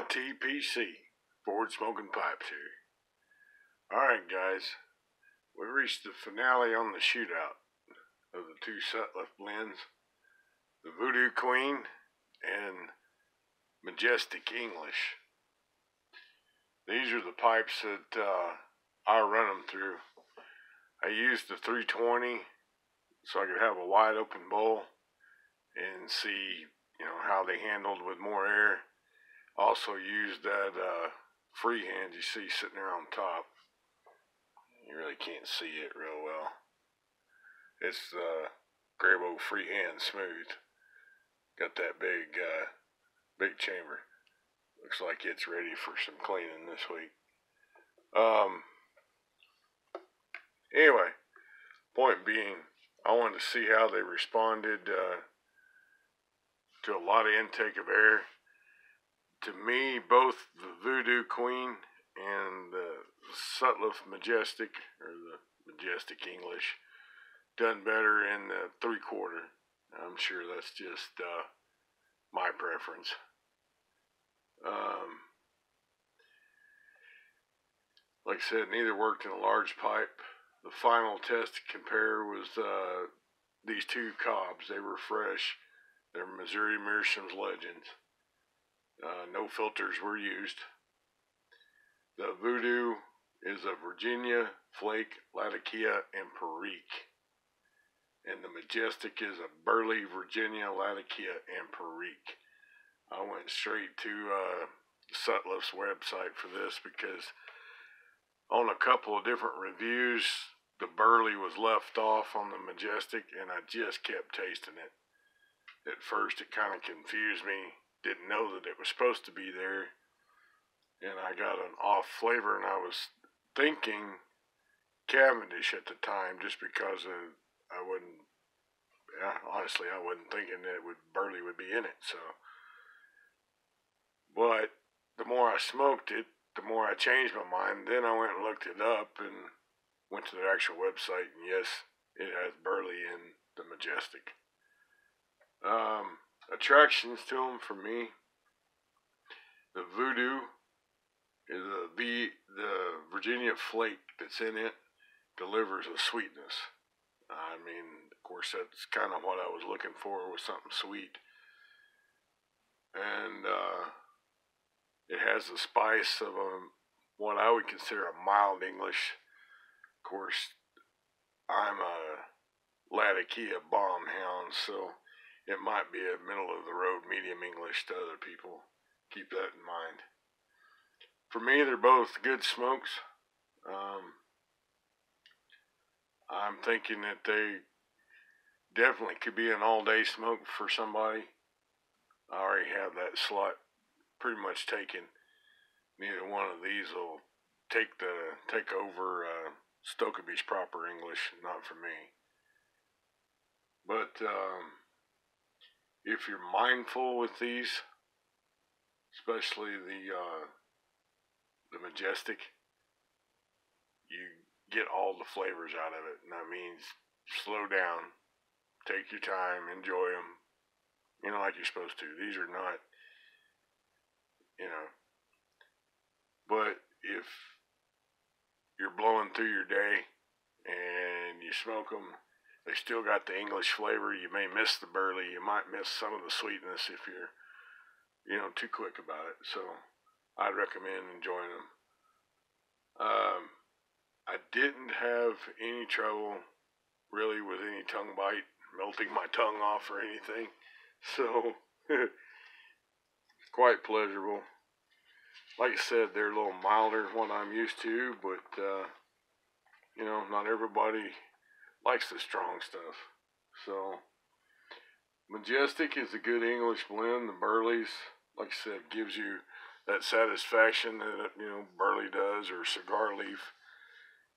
TPC, Forward Smoking Pipes here. Alright guys, we reached the finale on the shootout of the two Sutliff blends, the Voodoo Queen and Majestic English. These are the pipes that I run them through. I used the 320 so I could have a wide open bowl and see, how they handled with more air. Also used that freehand you see sitting there on top. You really can't see it real well. It's Grabo freehand smooth. Got that big chamber. Looks like it's ready for some cleaning this week. Anyway, point being, I wanted to see how they responded to a lot of intake of air. To me, both the Voodoo Queen and the Sutliff Majestic, or the Majestic English, done better in the 3/4. I'm sure that's just my preference. Like I said, neither worked in a large pipe. The final test to compare was these two cobs. They were fresh. They're Missouri Meerschaum's Legends. No filters were used. The Voodoo is a Virginia, Flake, Latakia, and Perique. And the Majestic is a Burley, Virginia, Latakia, and Perique. I went straight to Sutliff's website for this because on a couple of different reviews, the Burley was left off on the Majestic, and I just kept tasting it. At first, it kind of confused me. Didn't know that it was supposed to be there, and I got an off flavor, and I was thinking Cavendish at the time, just because I wasn't thinking that Burley would be in it. So, but the more I smoked it, the more I changed my mind. Then I went and looked it up and went to their actual website, and yes, it has Burley in the Majestic. Attractions to them for me, the Voodoo is the Virginia Flake that's in it delivers a sweetness. I mean, of course, that's kind of what I was looking for, was something sweet. And it has the spice of what I would consider a mild English. Of course, I'm a Latakia bomb hound, so it might be a middle-of-the-road medium English to other people. Keep that in mind. For me, they're both good smokes. I'm thinking that they definitely could be an all-day smoke for somebody. I already have that slot pretty much taken. Neither one of these will take over Stokkebye's proper English. Not for me. But if you're mindful with these, especially the Majestic, you get all the flavors out of it, and that means slow down, take your time, enjoy them, like you're supposed to. These are not, but if you're blowing through your day and you smoke them, they still got the English flavor. You may miss the Burley. You might miss some of the sweetness if you're, too quick about it. So I'd recommend enjoying them. I didn't have any trouble really with any tongue bite, melting my tongue off or anything. So it's quite pleasurable. Like I said, they're a little milder than what I'm used to, but not everybody likes the strong stuff. So Majestic is a good English blend. The Burley's, like I said, gives you that satisfaction that Burley does, or cigar leaf.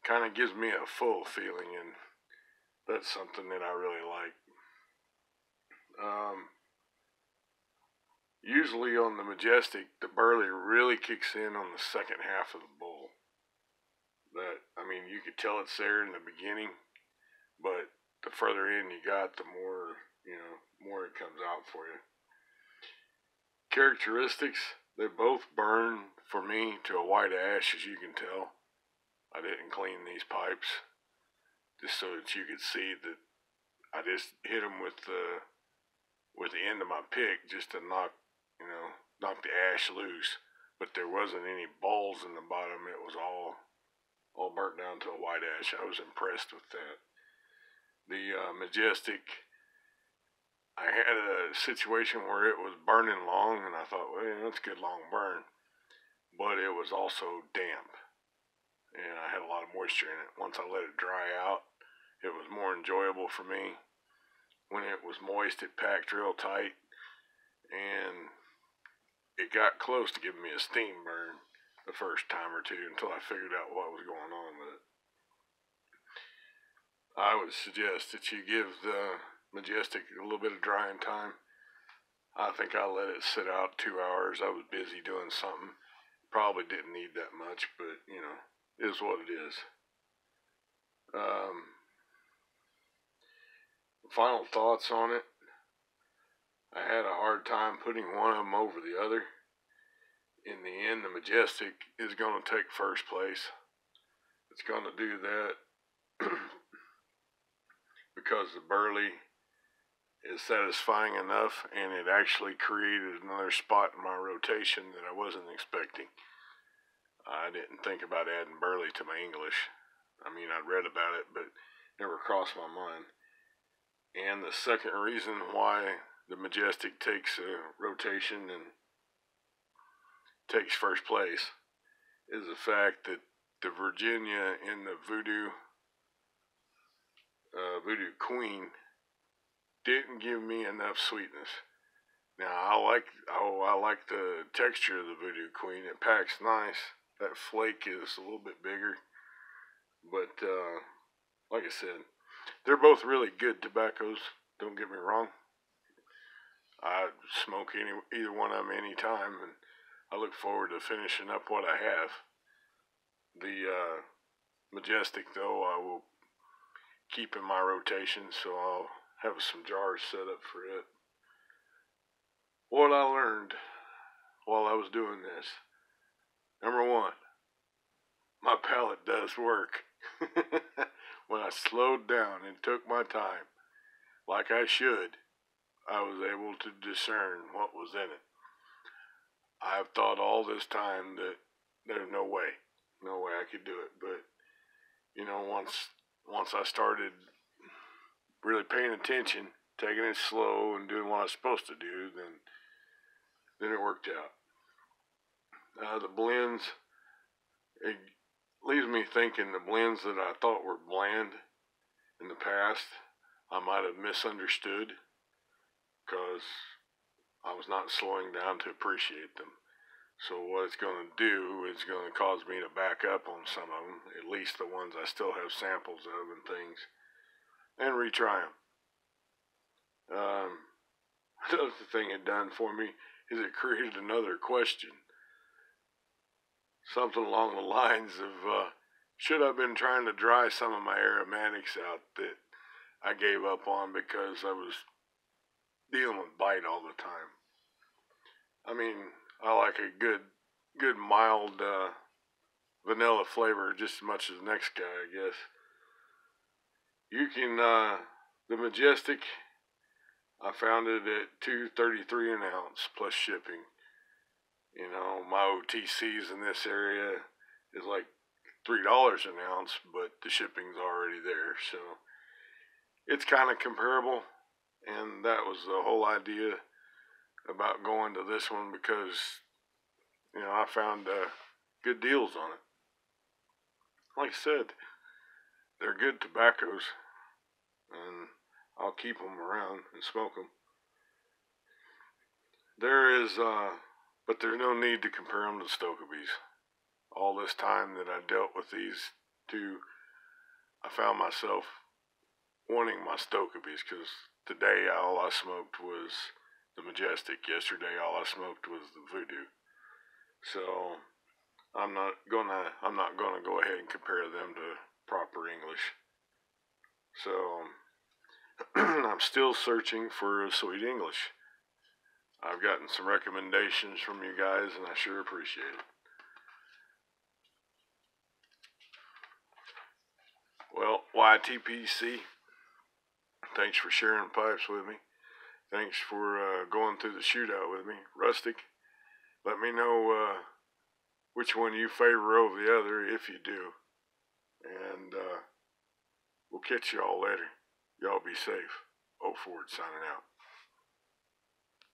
Kind of gives me a full feeling, and that's something that I really like. Usually on the Majestic, the Burley really kicks in on the second half of the bowl. You could tell it's there in the beginning, but the further in you got, the more, more it comes out for you. Characteristics, They both burn for me to a white ash, as you can tell. I didn't clean these pipes just so that you could see that I just hit them with the end of my pick just to knock the ash loose. But there wasn't any balls in the bottom. It was all burnt down to a white ash. I was impressed with that. The Majestic, I had a situation where it was burning long, and I thought, well, that's a good long burn. But it was also damp, and I had a lot of moisture in it. Once I let it dry out, it was more enjoyable for me. When it was moist, it packed real tight, and it got close to giving me a steam burn the first time or two until I figured out what was going on with it. I would suggest that you give the Majestic a little bit of drying time. I think I let it sit out 2 hours. I was busy doing something. Probably didn't need that much, but, it is what it is. Final thoughts on it. I had a hard time putting one of them over the other. In the end, the Majestic is going to take first place. It's going to do that because the Burley is satisfying enough, and it actually created another spot in my rotation that I wasn't expecting. I didn't think about adding Burley to my English. I'd read about it, but never crossed my mind. And the second reason why the Majestic takes a rotation and takes first place is the fact that the Virginia in the Voodoo Queen didn't give me enough sweetness. Now I like the texture of the Voodoo Queen. It packs nice. That flake is a little bit bigger, but like I said, they're both really good tobaccos. Don't get me wrong. I smoke either one of them anytime, and I look forward to finishing up what I have. The Majestic, though, I will keep in my rotation, so I'll have some jars set up for it. What I learned while I was doing this. Number one, my palate does work. When I slowed down and took my time, like I should, I was able to discern what was in it. I've thought all this time that there's no way I could do it. But, once I started really paying attention, taking it slow and doing what I was supposed to do, then it worked out. The blends, it leaves me thinking the blends that I thought were bland in the past, I might have misunderstood because I was not slowing down to appreciate them. So what it's going to do is going to cause me to back up on some of them, at least the ones I still have samples of and things, and retry them. Another thing it done for me is it created another question. Something along the lines of, should I have been trying to dry some of my aromatics out that I gave up on because I was dealing with bite all the time. I like a good mild vanilla flavor just as much as the next guy, I guess. You can, the Majestic, I found it at $2.33 an ounce plus shipping. My OTCs in this area is like $3 an ounce, but the shipping's already there, so it's kind of comparable. And that was the whole idea about going to this one because, I found good deals on it. Like I said, they're good tobaccos, and I'll keep them around and smoke them. But there's no need to compare them to Stokebies. All this time that I dealt with these two, I found myself wanting my Stokebies because today all I smoked was the Majestic. Yesterday all I smoked was the Voodoo. So I'm not gonna go ahead and compare them to proper English. So I'm still searching for a sweet English. I've gotten some recommendations from you guys, and I sure appreciate it. Well, YTPC, thanks for sharing pipes with me. Thanks for going through the shootout with me. Rustic, let me know which one you favor over the other, if you do. And we'll catch y'all later. Y'all be safe. O Ford signing out.